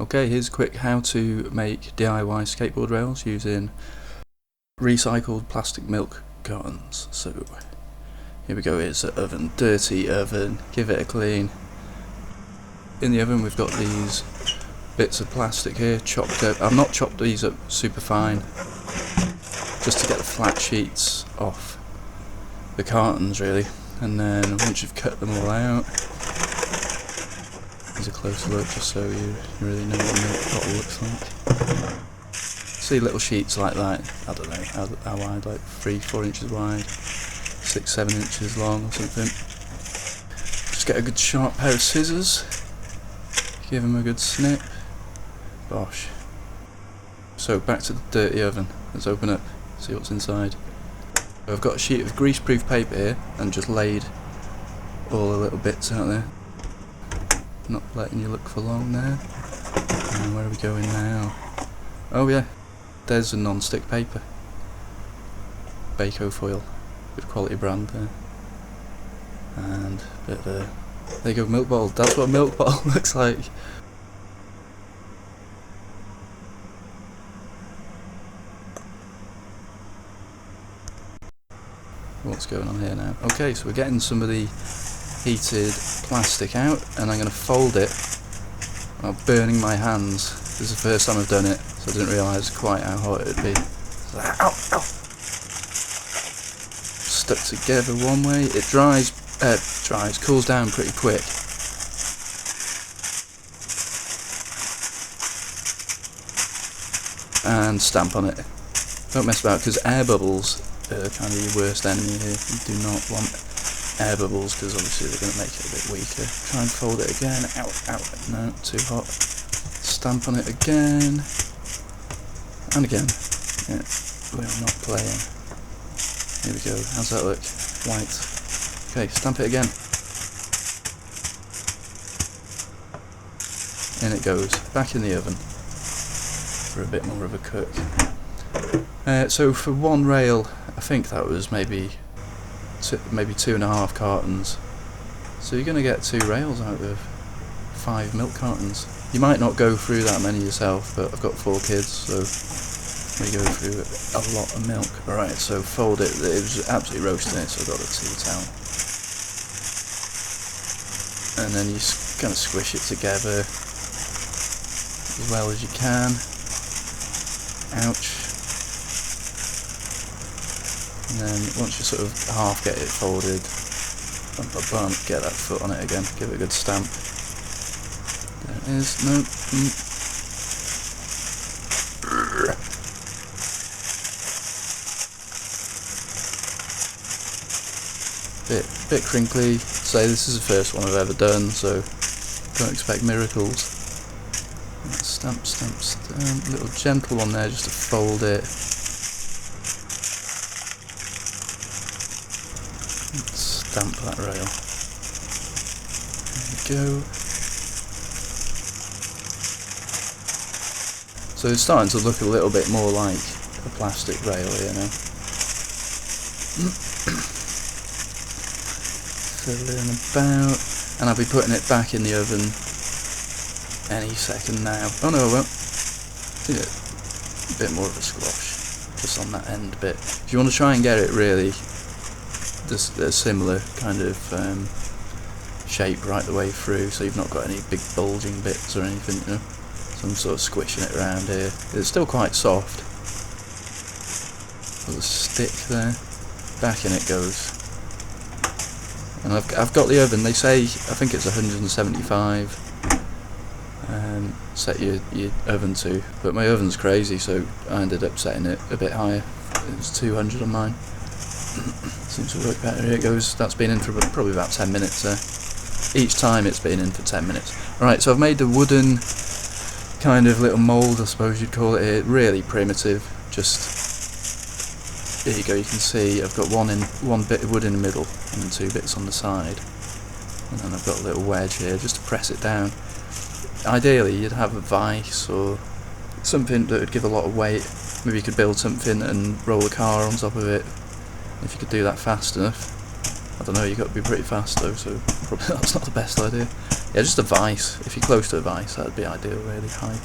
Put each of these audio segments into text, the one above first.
Okay, here's a quick how to make DIY skateboard rails using recycled plastic milk cartons. So here we go, here's the oven, dirty oven, give it a clean. In the oven we've got these bits of plastic here, chopped up. I've not chopped these up super fine, just to get the flat sheets off the cartons really. And then once you've cut them all out, here's a closer look just so you really know what a milk bottle looks like. See little sheets like that, I don't know how wide, like 3-4 inches wide, 6-7 inches long or something. Just get a good sharp pair of scissors, give them a good snip. Bosh. So back to the dirty oven, let's open up, see what's inside. I've got a sheet of greaseproof paper here and just laid all the little bits out there. Not letting you look for long there. And where are we going now? Oh yeah, there's a non-stick paper. Bako foil, good quality brand there. And a bit of a, there you go, milk bottle. That's what a milk bottle looks like. What's going on here now? Okay, so we're getting some of the heated plastic out, and I'm going to fold it while burning my hands. This is the first time I've done it, so I didn't realise quite how hot it would be. Ow, ow. Stuck together one way. It cools down pretty quick. And stamp on it. Don't mess about, because air bubbles are kind of your worst enemy here. You do not want air bubbles because obviously they're going to make it a bit weaker. Try and fold it again. Ow, ow, no, too hot. Stamp on it again. And again. Yeah, we're not playing. Here we go. How's that look? White. Okay, stamp it again. In it goes. Back in the oven for a bit more of a cook. So for one rail, I think that was maybe 2.5 cartons. So you're going to get 2 rails out of 5 milk cartons. You might not go through that many yourself, but I've got 4 kids, so we go through a lot of milk. Alright, so fold it. It was absolutely roasting it, so I've got a tea towel. And then you kind of squish it together as well as you can. Ouch. And then once you sort of half get it folded, get that foot on it again, give it a good stamp. There it is, no. Bit crinkly. Say this is the first one I've ever done, so don't expect miracles. Stamp, stamp, stamp. Little gentle one there just to fold it. Stamp that rail. There we go. So it's starting to look a little bit more like a plastic rail here now. Fiddling about, and I'll be putting it back in the oven any second now. Oh no, I won't. Yeah, a bit more of a squash, just on that end bit. If you want to try and get it really just a similar kind of shape right the way through, so you've not got any big bulging bits or anything, you know. So I'm sort of squishing it around here. It's still quite soft. Little stick there. Back in it goes. And I've got the oven. They say, I think it's 175. Set your oven to, but my oven's crazy, so I ended up setting it a bit higher. It was 200 on mine. Seems to work better. Here it goes. That's been in for probably about 10 minutes there. Each time it's been in for 10 minutes. Alright, so I've made the wooden kind of little mould, I suppose you'd call it here. Really primitive. Just, there you go, you can see I've got one bit of wood in the middle and then 2 bits on the side. And then I've got a little wedge here just to press it down. Ideally you'd have a vice or something that would give a lot of weight. Maybe you could build something and roll a car on top of it, if you could do that fast enough. I don't know, you've got to be pretty fast though, so probably that's not the best idea. Yeah, just a vice. If you're close to a vice, that'd be ideal, really high.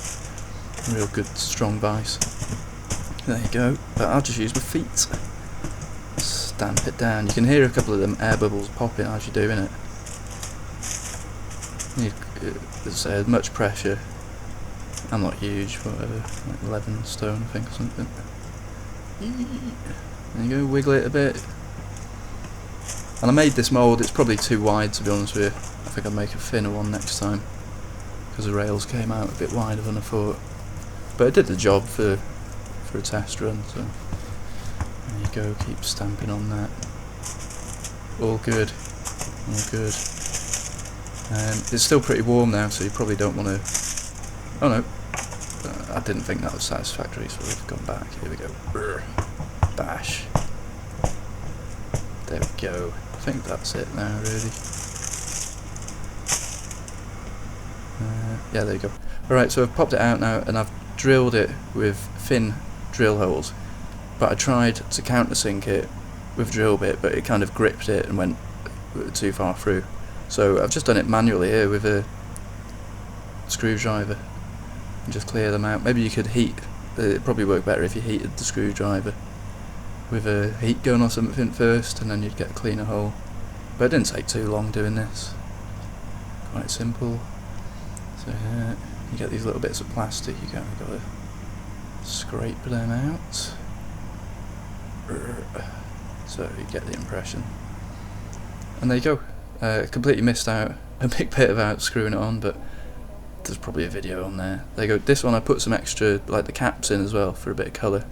Real good, strong vice. There you go. But I'll just use my feet. Stamp it down. You can hear a couple of them air bubbles popping as you're doing it. There's much pressure. I'm not huge, whatever, like 11 stone, I think, or something. There you go, wiggle it a bit. And I made this mould, it's probably too wide to be honest with you. I think I'll make a thinner one next time, because the rails came out a bit wider than I thought. But it did the job for a test run, so there you go, keep stamping on that. All good, all good. It's still pretty warm now, so you probably don't want to... Oh no, I didn't think that was satisfactory, so we've gone back. Here we go. Brr. Bash. There we go. I think that's it now, really. Yeah, there you go. Alright, so I've popped it out now, and I've drilled it with thin drill holes. But I tried to countersink it with a drill bit, but it kind of gripped it and went too far through. So I've just done it manually here with a screwdriver and just clear them out. Maybe you could heat, it'd probably work better if you heated the screwdriver with a heat gun or something first, and then you'd get a cleaner hole. But it didn't take too long doing this. Quite simple. So yeah, you get these little bits of plastic, you kind of got to scrape them out. So you get the impression. And there you go. Completely missed out a big bit about screwing it on, but there's probably a video on there. There you go. This one I put some extra, like the caps in as well, for a bit of colour.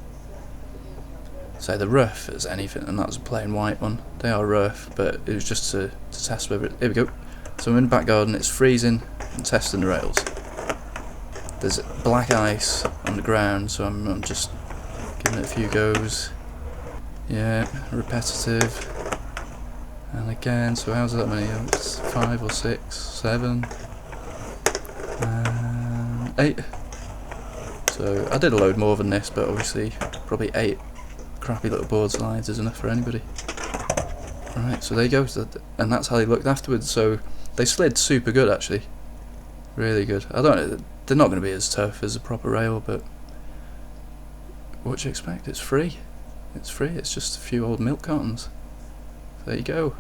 So they're rough as anything, and that was a plain white one. They are rough, but it was just to test whether here we go. So I'm in the back garden, it's freezing, and testing the rails. There's black ice on the ground, so I'm just giving it a few goes. Yeah, repetitive. And again, so how's that many? It's 5 or 6, 7, 8. So I did a load more than this, but obviously probably 8 crappy little board slides is enough for anybody. Right, so there you go, and that's how they looked afterwards. So they slid super good actually, really good. I don't know, they're not going to be as tough as a proper rail, but what do you expect? It's free. It's free. It's just a few old milk cartons. There you go.